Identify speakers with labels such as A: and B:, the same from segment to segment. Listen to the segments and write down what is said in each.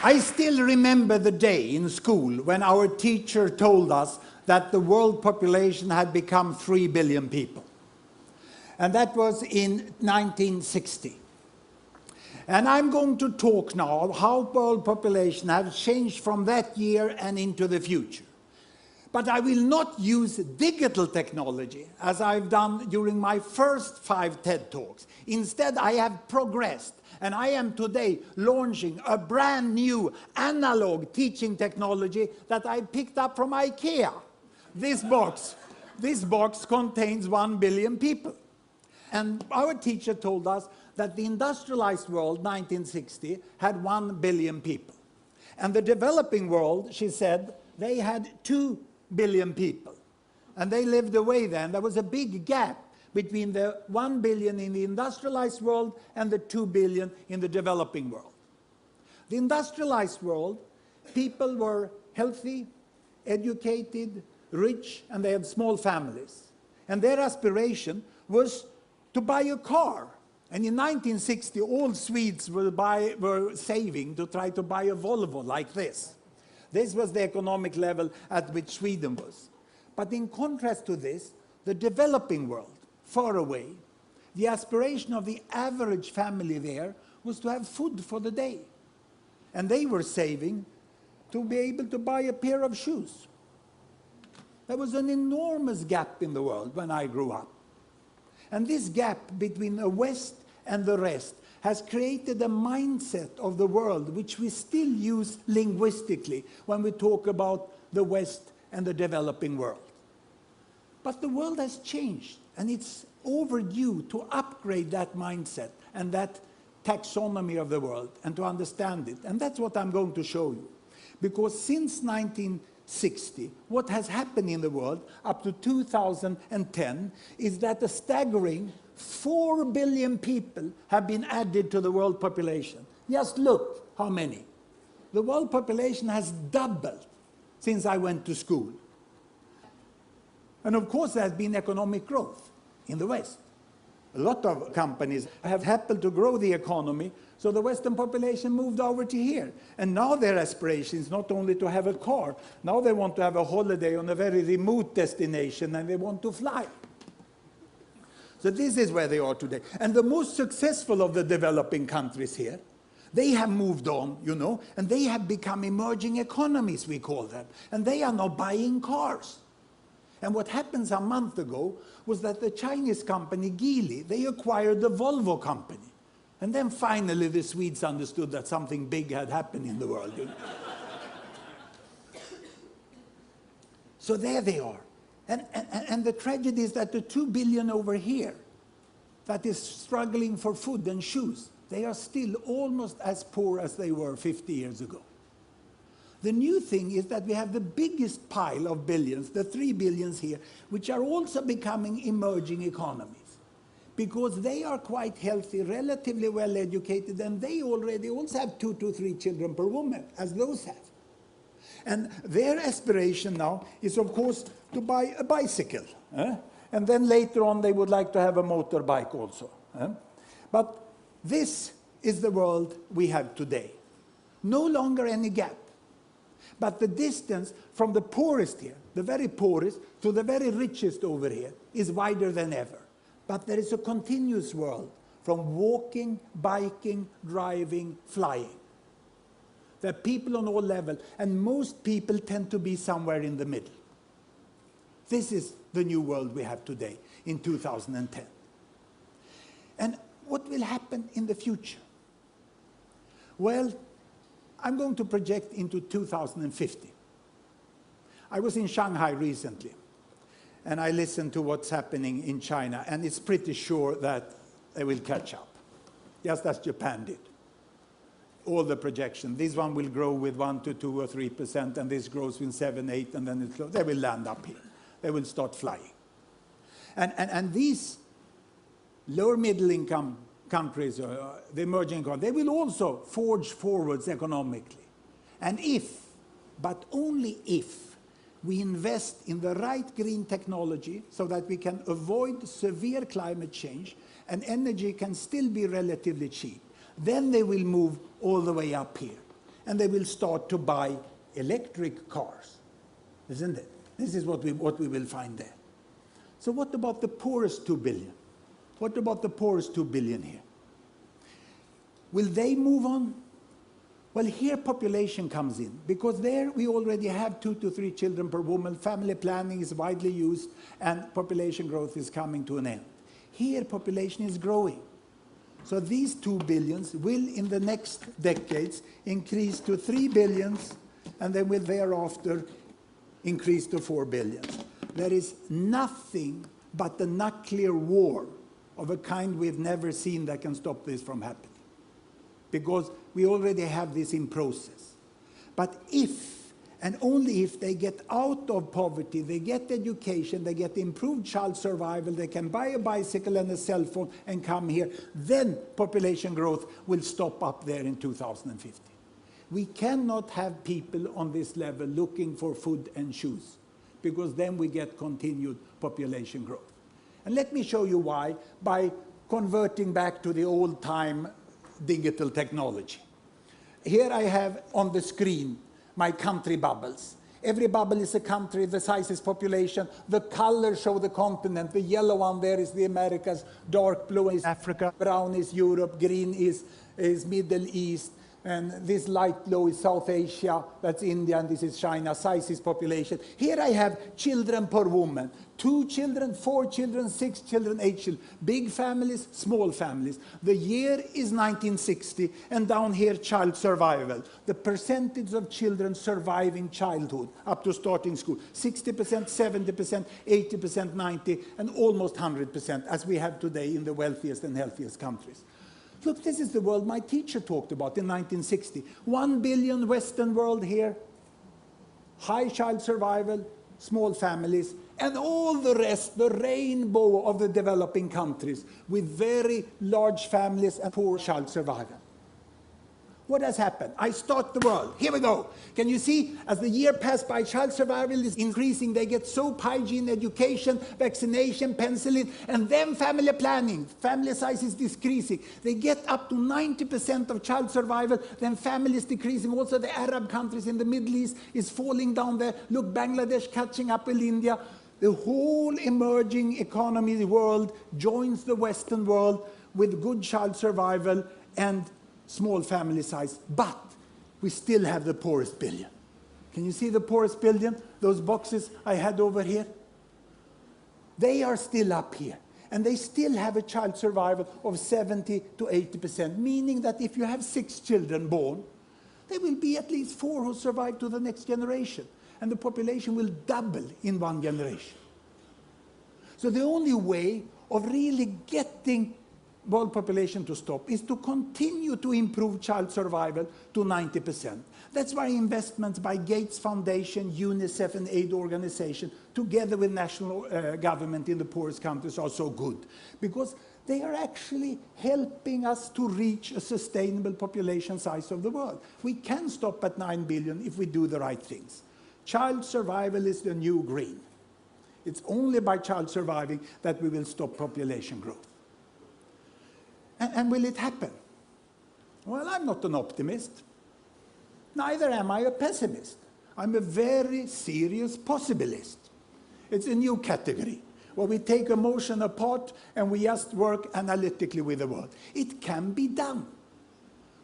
A: I still remember the day in school when our teacher told us that the world population had become 3 billion people. And that was in 1960. And I'm going to talk now how world population has changed from that year and into the future. But I will not use digital technology as I've done during my first 5 TED Talks. Instead, I have progressed. And I am today launching a brand new analog teaching technology that I picked up from IKEA. This box contains 1 billion people. And our teacher told us that the industrialized world, 1960, had 1 billion people. And the developing world, she said, they had 2 billion people. And they lived away then. There was a big gap between the 1 billion in the industrialized world and the 2 billion in the developing world. The industrialized world, people were healthy, educated, rich, and they had small families. And their aspiration was to buy a car. And in 1960, all Swedes were saving to try to buy a Volvo like this. This was the economic level at which Sweden was. But in contrast to this, the developing world, far away, the aspiration of the average family there was to have food for the day. And they were saving to be able to buy a pair of shoes. There was an enormous gap in the world when I grew up. And this gap between the West and the rest has created a mindset of the world which we still use linguistically when we talk about the West and the developing world. But the world has changed, and it's overdue to upgrade that mindset and that taxonomy of the world and to understand it. And that's what I'm going to show you. Because since 1960, what has happened in the world up to 2010 is that a staggering 4 billion people have been added to the world population. Just look how many. The world population has doubled since I went to school. And of course, there has been economic growth in the West. A lot of companies have happened to grow the economy, so the Western population moved over to here. And now their aspiration is not only to have a car, now they want to have a holiday on a very remote destination, and they want to fly. So this is where they are today. And the most successful of the developing countries here, they have moved on, you know, and they have become emerging economies, we call them. And they are now buying cars. And what happened a month ago was that the Chinese company Geely, they acquired the Volvo company. And then finally the Swedes understood that something big had happened in the world. You know? So there they are. And the tragedy is that the 2 billion over here that is struggling for food and shoes, they are still almost as poor as they were 50 years ago. The new thing is that we have the biggest pile of billions, the 3 billions here, which are also becoming emerging economies. Because they are quite healthy, relatively well educated, and they already also have 2 to 3 children per woman, as those have. And their aspiration now is, of course, to buy a bicycle. And then later on, they would like to have a motorbike also. But this is the world we have today. No longer any gap. But the distance from the poorest here, the very poorest, to the very richest over here, is wider than ever. But there is a continuous world from walking, biking, driving, flying. There are people on all levels, and most people tend to be somewhere in the middle. This is the new world we have today, in 2010. And what will happen in the future? Well, I'm going to project into 2050. I was in Shanghai recently, and I listened to what's happening in China, and it's pretty sure that they will catch up, just as Japan did. All the projections. This one will grow with 1 to 2 or 3%, and this grows with 7, 8, and then they will land up here. They will start flying. And these lower middle income countries, the emerging economies, they will also forge forwards economically. And if, but only if, we invest in the right green technology so that we can avoid severe climate change and energy can still be relatively cheap, then they will move all the way up here. And they will start to buy electric cars, isn't it? This is what we will find there. So what about the poorest 2 billion? What about the poorest 2 billion here? Will they move on? Well, here population comes in, because there we already have 2 to 3 children per woman, family planning is widely used, and population growth is coming to an end. Here population is growing. So these 2 billions will in the next decades increase to 3 billions, and then will thereafter increase to 4 billions. There is nothing but the nuclear war of a kind we've never seen that can stop this from happening, because we already have this in process. But if, and only if, they get out of poverty, they get education, they get improved child survival, they can buy a bicycle and a cell phone and come here, then population growth will stop up there in 2050. We cannot have people on this level looking for food and shoes, because then we get continued population growth. And let me show you why, by converting back to the old-time digital technology. Here I have on the screen my country bubbles. Every bubble is a country, the size is population, the colors show the continent, the yellow one there is the Americas, dark blue is Africa, brown is Europe, green is Middle East, and this light blue is South Asia, that's India, and this is China, size is population. Here I have children per woman, 2 children, 4 children, 6 children, 8 children, big families, small families. The year is 1960, and down here child survival. The percentage of children surviving childhood up to starting school, 60%, 70%, 80%, 90%, and almost 100%, as we have today in the wealthiest and healthiest countries. Look, this is the world my teacher talked about in 1960. 1 billion Western world here, high child survival, small families, and all the rest, the rainbow of the developing countries, with very large families and poor child survival. What has happened? I start the world. Here we go. Can you see, as the year passed by, child survival is increasing. They get soap, hygiene, education, vaccination, penicillin, and then family planning. Family size is decreasing. They get up to 90% of child survival, then family is decreasing. Also the Arab countries in the Middle East is falling down there. Look, Bangladesh catching up with India. The whole emerging economy world joins the Western world with good child survival and small family size, but we still have the poorest billion. Can you see the poorest billion? Those boxes I had over here? They are still up here, and they still have a child survival of 70 to 80%, meaning that if you have 6 children born, there will be at least 4 who survive to the next generation, and the population will double in 1 generation. So the only way of really getting world population to stop is to continue to improve child survival to 90%. That's why investments by Gates Foundation, UNICEF and aid organization, together with national government in the poorest countries, are so good, because they are actually helping us to reach a sustainable population size of the world. We can stop at 9 billion if we do the right things. Child survival is the new green. It's only by child surviving that we will stop population growth. And will it happen? Well, I'm not an optimist. Neither am I a pessimist. I'm a very serious possibilist. It's a new category, where we take emotion apart and we just work analytically with the world. It can be done.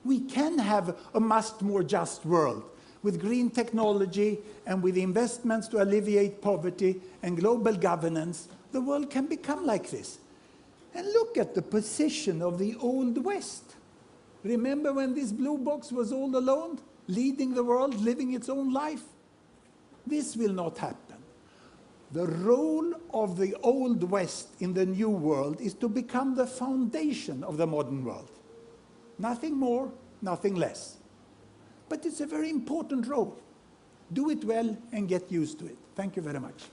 A: We can have a much more just world with green technology and with investments to alleviate poverty and global governance. The world can become like this. And look at the position of the Old West. Remember when this blue box was all alone, leading the world, living its own life? This will not happen. The role of the Old West in the New World is to become the foundation of the modern world. Nothing more, nothing less. But it's a very important role. Do it well and get used to it. Thank you very much.